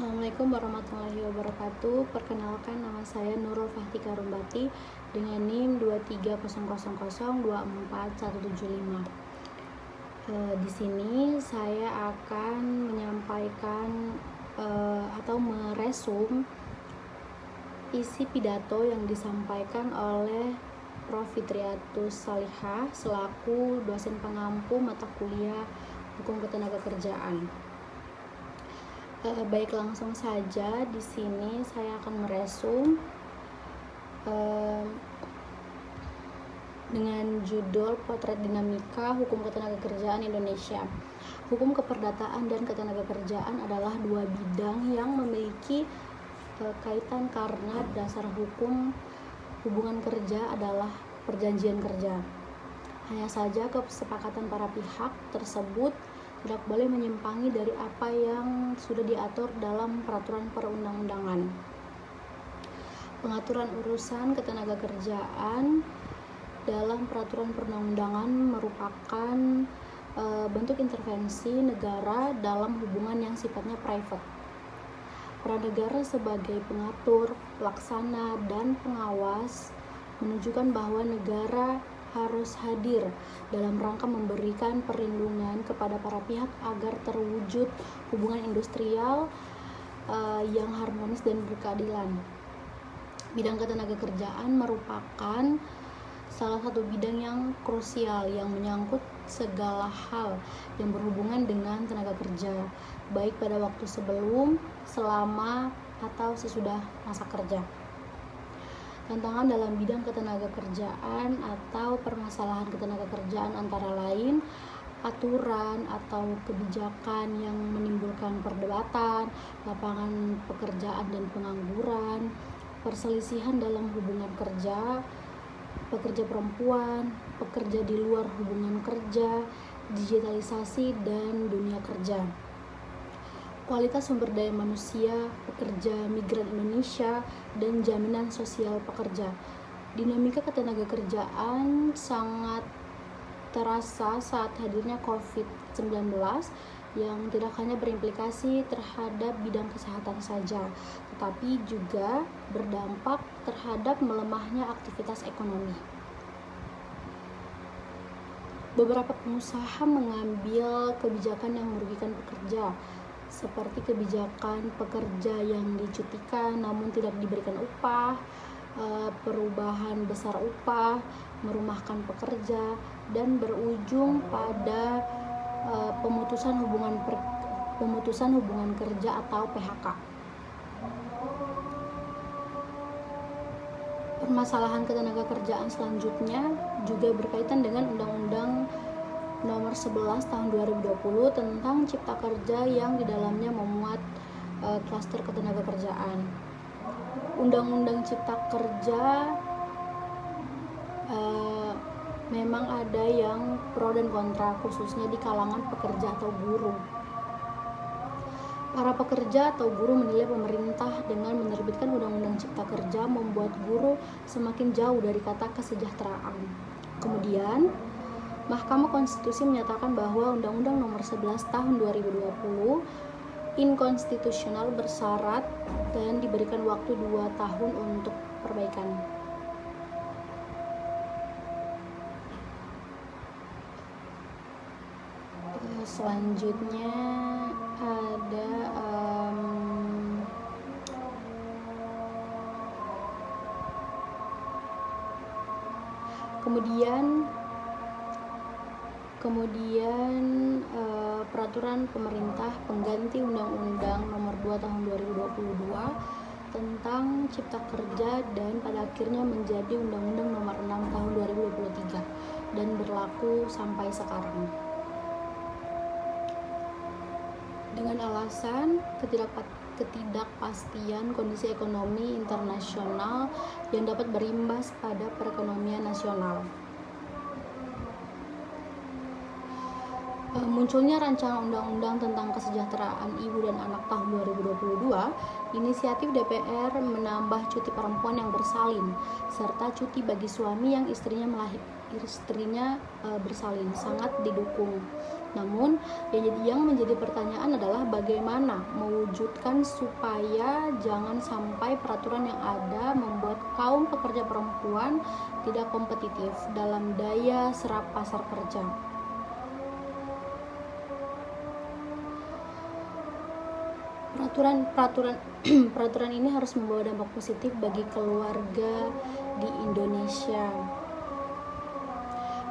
Assalamualaikum warahmatullahi wabarakatuh. Perkenalkan, nama saya Nurul Fahtika Rumbati dengan NIM 23000247175. Di sini saya akan menyampaikan atau meresum isi pidato yang disampaikan oleh Prof. Fitriatus Salihah selaku dosen pengampu mata kuliah Hukum Ketenagakerjaan. Baik, langsung saja di sini saya akan meresum dengan judul Potret Dinamika Hukum Ketenagakerjaan Indonesia. Hukum keperdataan dan ketenagakerjaan adalah dua bidang yang memiliki kaitan karena dasar hukum hubungan kerja adalah perjanjian kerja. Hanya saja kesepakatan para pihak tersebut tidak boleh menyimpangi dari apa yang sudah diatur dalam peraturan perundang-undangan. Pengaturan urusan ketenagakerjaan dalam peraturan perundang-undangan merupakan bentuk intervensi negara dalam hubungan yang sifatnya private. Peran negara sebagai pengatur, pelaksana, dan pengawas menunjukkan bahwa negara harus hadir dalam rangka memberikan perlindungan kepada para pihak agar terwujud hubungan industrial yang harmonis dan berkeadilan. Bidang ketenagakerjaan merupakan salah satu bidang yang krusial yang menyangkut segala hal yang berhubungan dengan tenaga kerja, baik pada waktu sebelum, selama, atau sesudah masa kerja. Tantangan dalam bidang ketenagakerjaan atau permasalahan ketenagakerjaan antara lain aturan atau kebijakan yang menimbulkan perdebatan, lapangan pekerjaan dan pengangguran, perselisihan dalam hubungan kerja, pekerja perempuan, pekerja di luar hubungan kerja, digitalisasi dan dunia kerja. Kualitas sumber daya manusia, pekerja migran Indonesia, dan jaminan sosial pekerja. Dinamika ketenagakerjaan sangat terasa saat hadirnya COVID-19 yang tidak hanya berimplikasi terhadap bidang kesehatan saja, tetapi juga berdampak terhadap melemahnya aktivitas ekonomi. Beberapa pengusaha mengambil kebijakan yang merugikan pekerja, seperti kebijakan pekerja yang dicutikan namun tidak diberikan upah, perubahan besar upah, merumahkan pekerja, dan berujung pada pemutusan hubungan kerja atau PHK. Permasalahan ketenagakerjaan selanjutnya juga berkaitan dengan Undang-Undang Nomor 11 Tahun 2020 tentang Cipta Kerja yang di dalamnya memuat klaster ketenagakerjaan. Undang-Undang Cipta Kerja memang ada yang pro dan kontra, khususnya di kalangan pekerja atau buruh. Para pekerja atau buruh menilai pemerintah dengan menerbitkan Undang-Undang Cipta Kerja membuat buruh semakin jauh dari kata kesejahteraan. Kemudian Mahkamah Konstitusi menyatakan bahwa Undang-Undang Nomor 11 Tahun 2020 inkonstitusional bersyarat dan diberikan waktu 2 tahun untuk perbaikan. Selanjutnya ada Kemudian peraturan pemerintah pengganti Undang-Undang Nomor 2 Tahun 2022 tentang Cipta Kerja dan pada akhirnya menjadi Undang-Undang Nomor 6 Tahun 2023 dan berlaku sampai sekarang. Dengan alasan ketidakpastian kondisi ekonomi internasional yang dapat berimbas pada perekonomian nasional. Munculnya rancangan undang-undang tentang kesejahteraan ibu dan anak tahun 2022, inisiatif DPR menambah cuti perempuan yang bersalin serta cuti bagi suami yang istrinya bersalin sangat didukung. Namun yang menjadi pertanyaan adalah bagaimana mewujudkan supaya jangan sampai peraturan yang ada membuat kaum pekerja perempuan tidak kompetitif dalam daya serap pasar kerja. Peraturan ini harus membawa dampak positif bagi keluarga di Indonesia.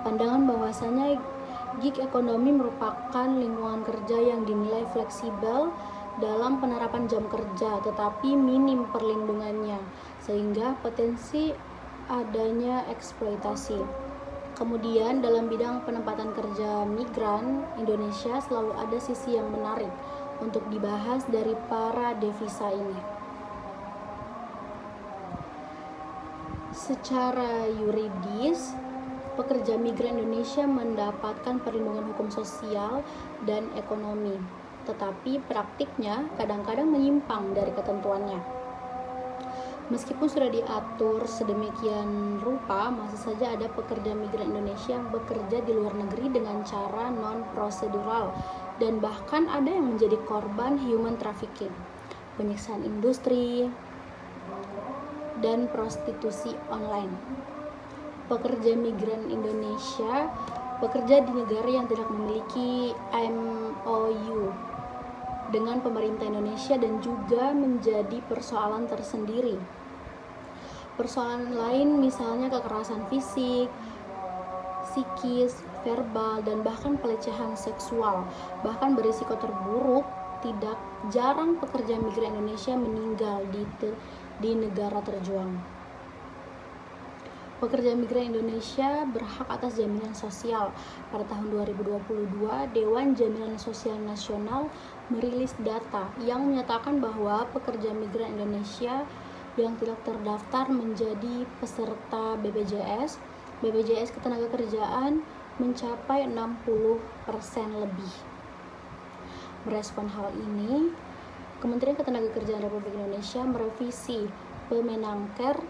Pandangan bahwasanya gig ekonomi merupakan lingkungan kerja yang dinilai fleksibel dalam penerapan jam kerja, tetapi minim perlindungannya, sehingga potensi adanya eksploitasi. Kemudian dalam bidang penempatan kerja migran, Indonesia selalu ada sisi yang menarik untuk dibahas dari para devisa ini. Secara yuridis, pekerja migran Indonesia mendapatkan perlindungan hukum sosial dan ekonomi, tetapi praktiknya kadang-kadang menyimpang dari ketentuannya. Meskipun sudah diatur sedemikian rupa, masih saja ada pekerja migran Indonesia yang bekerja di luar negeri dengan cara non-prosedural, dan bahkan ada yang menjadi korban human trafficking, penyiksaan industri, dan prostitusi online. Pekerja migran Indonesia bekerja di negara yang tidak memiliki MOU dengan pemerintah Indonesia dan juga menjadi persoalan tersendiri. Persoalan lain misalnya kekerasan fisik, psikis, verbal, dan bahkan pelecehan seksual, bahkan berisiko terburuk. Tidak jarang pekerja migran Indonesia meninggal di negara terjuang. Pekerja migran Indonesia berhak atas jaminan sosial. Pada tahun 2022, Dewan Jaminan Sosial Nasional merilis data yang menyatakan bahwa pekerja migran Indonesia yang tidak terdaftar menjadi peserta BPJS Ketenagakerjaan mencapai 60% lebih. Merespon hal ini, Kementerian Ketenagakerjaan Republik Indonesia merevisi Permenaker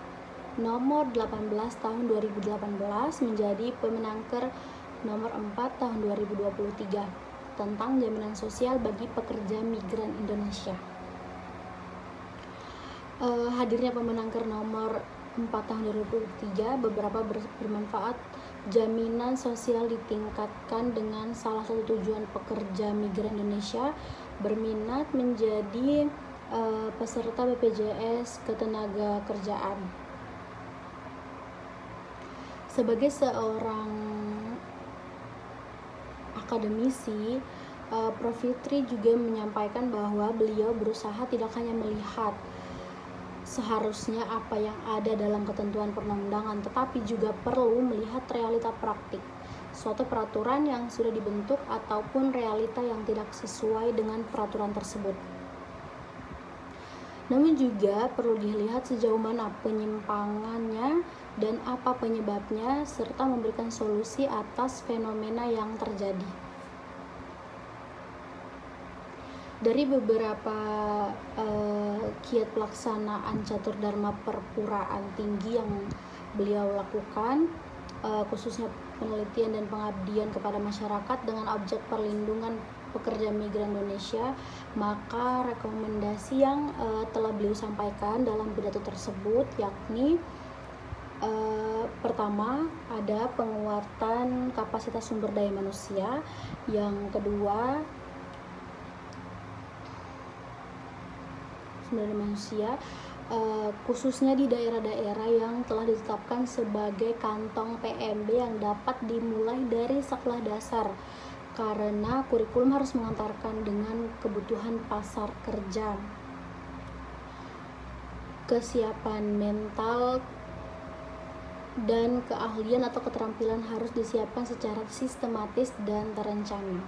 nomor 18 tahun 2018 menjadi Permenaker nomor 4 tahun 2023 tentang jaminan sosial bagi pekerja migran Indonesia. Hadirnya Permenaker nomor 4 tahun 2023 beberapa bermanfaat. Jaminan sosial ditingkatkan dengan salah satu tujuan pekerja migran Indonesia berminat menjadi peserta BPJS Ketenagakerjaan. Sebagai seorang akademisi, Prof. Fitri juga menyampaikan bahwa beliau berusaha tidak hanya melihat seharusnya apa yang ada dalam ketentuan perundang-undangan, tetapi juga perlu melihat realita praktik suatu peraturan yang sudah dibentuk ataupun realita yang tidak sesuai dengan peraturan tersebut. Namun juga perlu dilihat sejauh mana penyimpangannya dan apa penyebabnya, serta memberikan solusi atas fenomena yang terjadi. Dari beberapa kiat pelaksanaan catur dharma perpuraan tinggi yang beliau lakukan, khususnya penelitian dan pengabdian kepada masyarakat dengan objek perlindungan pekerja migran Indonesia, maka rekomendasi yang telah beliau sampaikan dalam pidato tersebut yakni pertama, ada penguatan kapasitas sumber daya manusia. Yang kedua, sumber daya manusia khususnya di daerah-daerah yang telah ditetapkan sebagai kantong PMB yang dapat dimulai dari sekolah dasar, karena kurikulum harus mengantarkan dengan kebutuhan pasar kerja. Kesiapan mental dan keahlian atau keterampilan harus disiapkan secara sistematis dan terencana.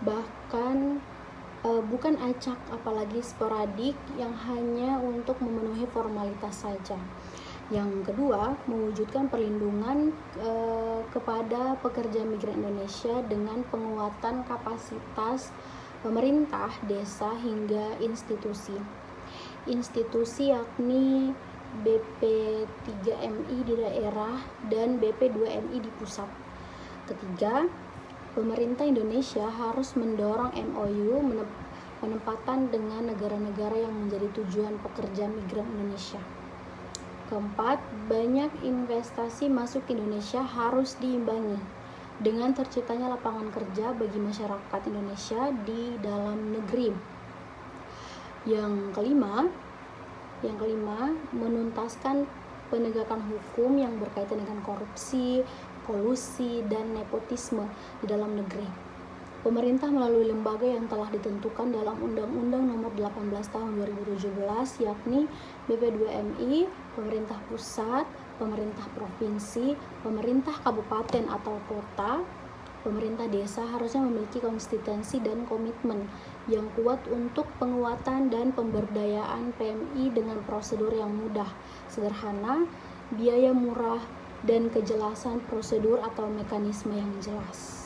Bahkan bukan acak apalagi sporadik yang hanya untuk memenuhi formalitas saja. Yang kedua, mewujudkan perlindungan kepada pekerja migran Indonesia dengan penguatan kapasitas pemerintah, desa hingga institusi yakni BP3MI di daerah dan BP2MI di pusat. Ketiga, pemerintah Indonesia harus mendorong MOU penempatan dengan negara-negara yang menjadi tujuan pekerja migran Indonesia. Keempat, banyak investasi masuk ke Indonesia harus diimbangi dengan terciptanya lapangan kerja bagi masyarakat Indonesia di dalam negeri. Yang kelima, menuntaskan penegakan hukum yang berkaitan dengan korupsi, kolusi, dan nepotisme di dalam negeri. Pemerintah melalui lembaga yang telah ditentukan dalam Undang-Undang Nomor 18 Tahun 2017, yakni BP2MI, pemerintah pusat, pemerintah provinsi, pemerintah kabupaten atau kota, pemerintah desa harusnya memiliki konsistensi dan komitmen yang kuat untuk penguatan dan pemberdayaan PMI dengan prosedur yang mudah, sederhana, biaya murah, dan kejelasan prosedur atau mekanisme yang jelas.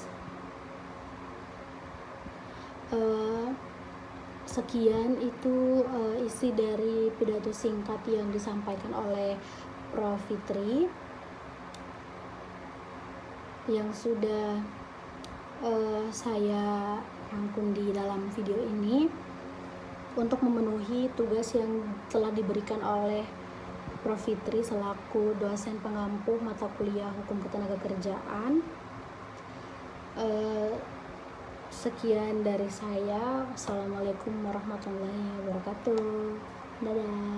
Sekian itu isi dari pidato singkat yang disampaikan oleh Prof. Fitri yang sudah saya rangkum di dalam video ini untuk memenuhi tugas yang telah diberikan oleh Prof. Fitri selaku dosen pengampu mata kuliah Hukum Ketenagakerjaan. Sekian dari saya. Assalamualaikum warahmatullahi wabarakatuh. Dadah.